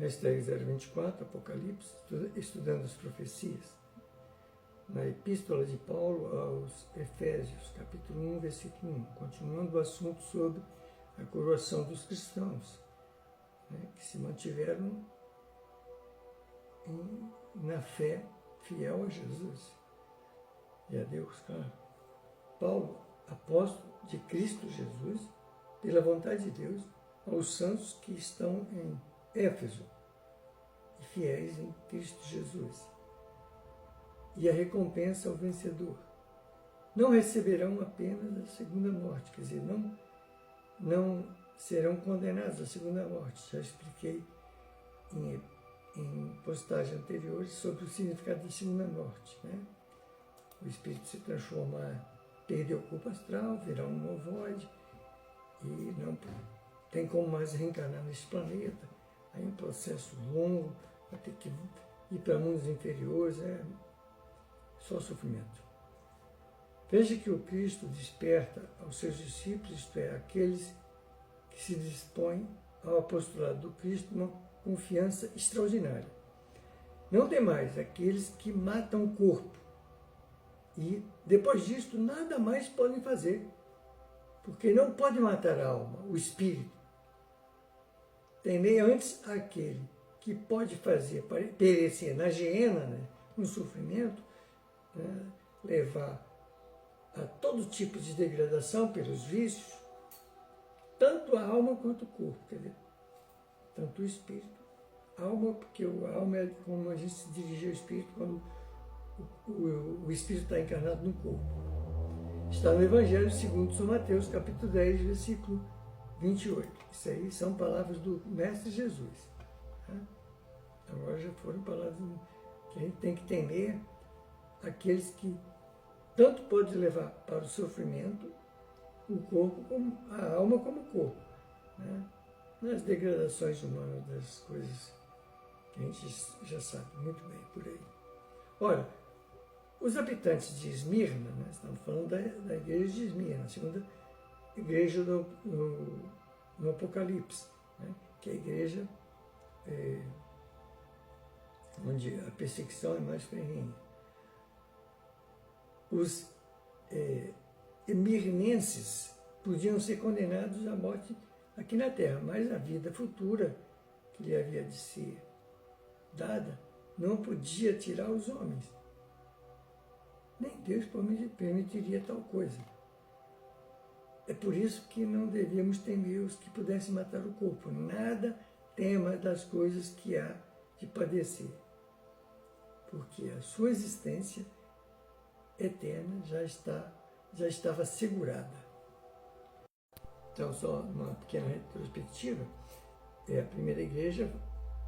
hashtag 024, Apocalipse, estudando as profecias. Na Epístola de Paulo aos Efésios, capítulo 1, versículo 1, continuando o assunto sobre a coroação dos cristãos, que se mantiveram na fé fiel a Jesus e a Deus, claro. Paulo, apóstolo de Cristo Jesus, pela vontade de Deus, aos santos que estão em Éfeso e fiéis em Cristo Jesus. E a recompensa ao vencedor. Não receberão apenas a segunda morte, quer dizer, não serão condenados à segunda morte. Já expliquei em postagem anteriores sobre o significado da segunda morte. O espírito se transforma, perde o corpo astral, virá um ovoide e não tem como mais reencarnar neste planeta. Aí é um processo longo, vai ter que ir para mundos inferiores, só sofrimento. Veja que o Cristo desperta aos seus discípulos, isto é, aqueles que se dispõem ao apostolado do Cristo, uma confiança extraordinária. Não demais aqueles que matam o corpo e, depois disto, nada mais podem fazer, porque não pode matar a alma, o espírito. Temei antes aquele que pode fazer perecer na geena, no sofrimento, levar a todo tipo de degradação pelos vícios, tanto a alma quanto o corpo, quer dizer, tanto o espírito. A alma, porque a alma é como a gente se dirige ao espírito quando o espírito está encarnado no corpo. Está no Evangelho segundo São Mateus, capítulo 10, versículo 28. Isso aí são palavras do Mestre Jesus. Agora já foram palavras que a gente tem que temer aqueles que tanto pode levar para o sofrimento o corpo, como a alma como o corpo. Nas degradações humanas das coisas que a gente já sabe muito bem por aí. Ora, os habitantes de Esmirna, estamos falando da igreja de Esmirna, a segunda igreja no Apocalipse, que é a igreja onde a perseguição é mais ferrenha. Os emirnenses podiam ser condenados à morte aqui na terra, mas a vida futura que lhe havia de ser dada não podia tirar os homens. Nem Deus permitiria tal coisa. É por isso que não devíamos temer os que pudessem matar o corpo. Nada tema das coisas que há de padecer, porque a sua existência eterna já estava assegurada. Então, só uma pequena retrospectiva. A primeira igreja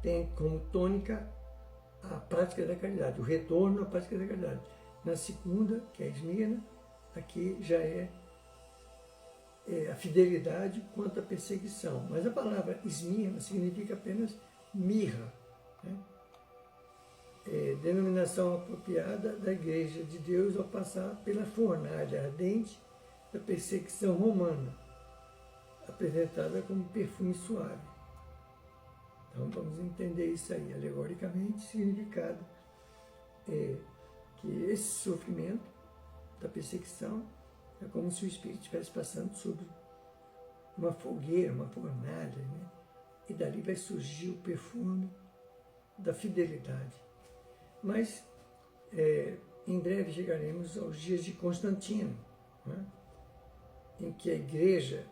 tem como tônica a prática da caridade, o retorno à prática da caridade. Na segunda, que é a Esmirna, aqui já é a fidelidade quanto à perseguição. Mas a palavra Esmirna significa apenas mirra, denominação apropriada da Igreja de Deus ao passar pela fornalha ardente da perseguição romana, apresentada como perfume suave. Então vamos entender isso aí, alegoricamente, significado que esse sofrimento da perseguição é como se o espírito estivesse passando sobre uma fogueira, uma fornalha, e dali vai surgir o perfume da fidelidade. Mas em breve chegaremos aos dias de Constantino, em que a igreja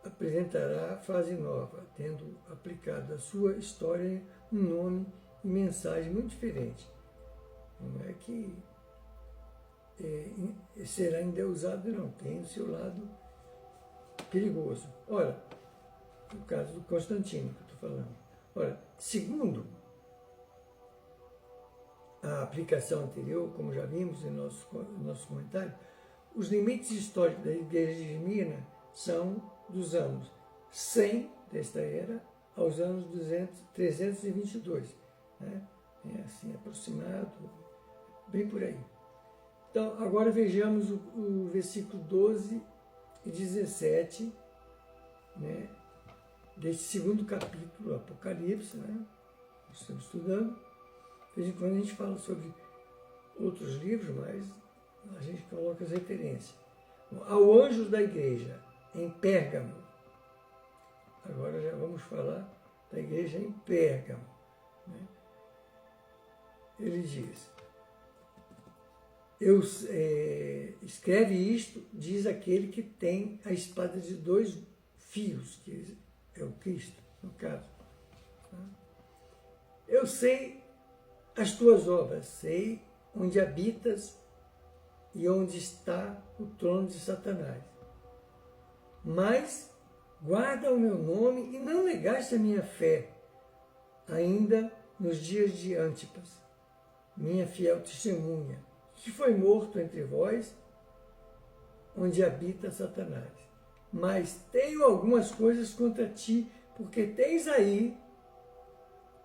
apresentará a fase nova, tendo aplicado à sua história um nome e mensagem muito diferente. Não é que será endeusado, não, tem o seu lado perigoso. Ora, no caso do Constantino que eu estou falando. Ora, segundo a aplicação anterior, como já vimos em nosso comentário, os limites históricos da igreja de Esmirna são dos anos 100 desta era aos anos 322. É assim, aproximado, bem por aí. Então, agora vejamos o versículo 12 e 17, desse segundo capítulo do Apocalipse, né? Nós estamos estudando. De vez em quando a gente fala sobre outros livros, mas a gente coloca as referências. Ao anjo da igreja, em Pérgamo. Agora já vamos falar da igreja em Pérgamo, né? Ele diz, escreve isto, diz aquele que tem a espada de 2 fios, que é o Cristo, no caso. Eu sei as tuas obras, sei onde habitas e onde está o trono de Satanás. Mas guarda o meu nome e não negaste a minha fé, ainda nos dias de Antipas, minha fiel testemunha, que foi morto entre vós, onde habita Satanás. Mas tenho algumas coisas contra ti, porque tens aí,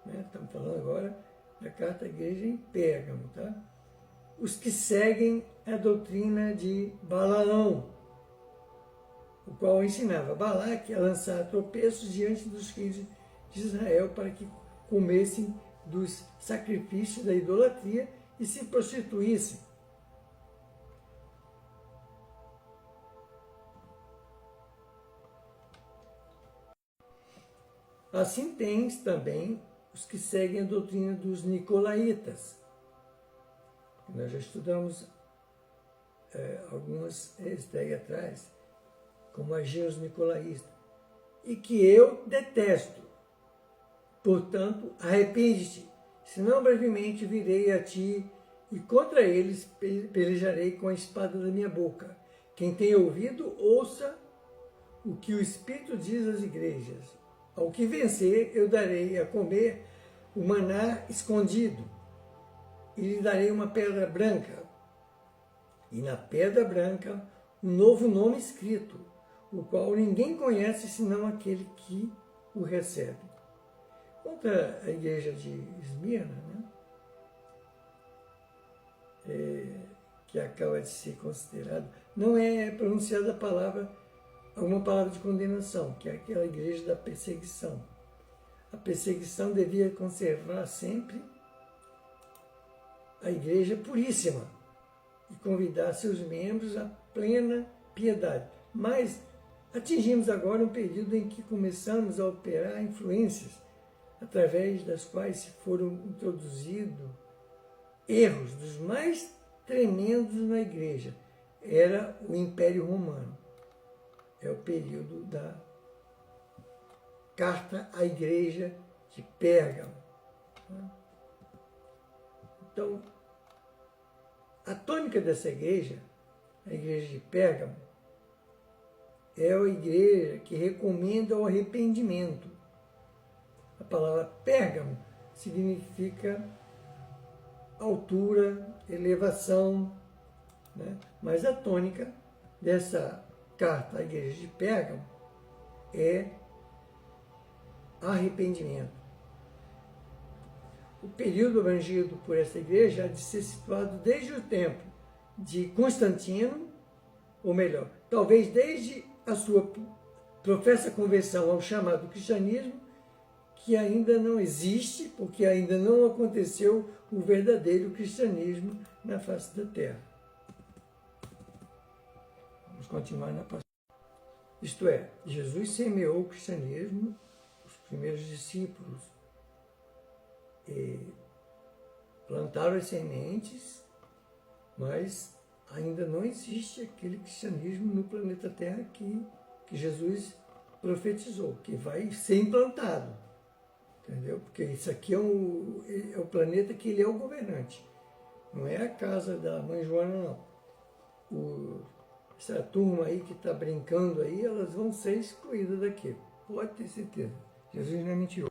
né, estamos falando agora da carta à igreja em Pérgamo, tá? Os que seguem a doutrina de Balaão, o qual ensinava Balaque a lançar tropeços diante dos filhos de Israel para que comessem dos sacrifícios da idolatria e se prostituíssem. Assim tens também os que seguem a doutrina dos nicolaítas. Nós já estudamos algumas daí atrás, como agiam os nicolaítas, e que eu detesto. Portanto, arrepende-te, senão brevemente virei a ti e contra eles pelejarei com a espada da minha boca. Quem tem ouvido, ouça o que o Espírito diz às igrejas. Ao que vencer, eu darei a comer o maná escondido, e lhe darei uma pedra branca, e na pedra branca um novo nome escrito, o qual ninguém conhece senão aquele que o recebe. Contra a igreja de Esmirna, né, que acaba de ser considerada, não é pronunciada alguma palavra de condenação, que é aquela igreja da perseguição. A perseguição devia conservar sempre a igreja puríssima e convidar seus membros à plena piedade. Mas atingimos agora um período em que começamos a operar influências através das quais foram introduzidos erros dos mais tremendos na igreja. Era o Império Romano. É o período da carta à igreja de Pérgamo. Então, a tônica dessa igreja, a igreja de Pérgamo, é a igreja que recomenda o arrependimento. A palavra Pérgamo significa altura, elevação, né? Mas a tônica dessa carta à igreja de Pérgamo é arrependimento. O período abrangido por essa igreja há de ser situado desde o tempo de Constantino, ou melhor, talvez desde a sua professa conversão ao chamado cristianismo, que ainda não existe, porque ainda não aconteceu o verdadeiro cristianismo na face da terra. Vamos continuar na próxima. Isto é, Jesus semeou o cristianismo, os primeiros discípulos plantaram as sementes, mas ainda não existe aquele cristianismo no planeta Terra que Jesus profetizou, que vai ser implantado. Entendeu? Porque isso aqui é o planeta que ele é o governante. Não é a casa da mãe Joana, não. Essa turma aí que está brincando aí, elas vão ser excluídas daqui. Pode ter certeza. Jesus não é mentiroso.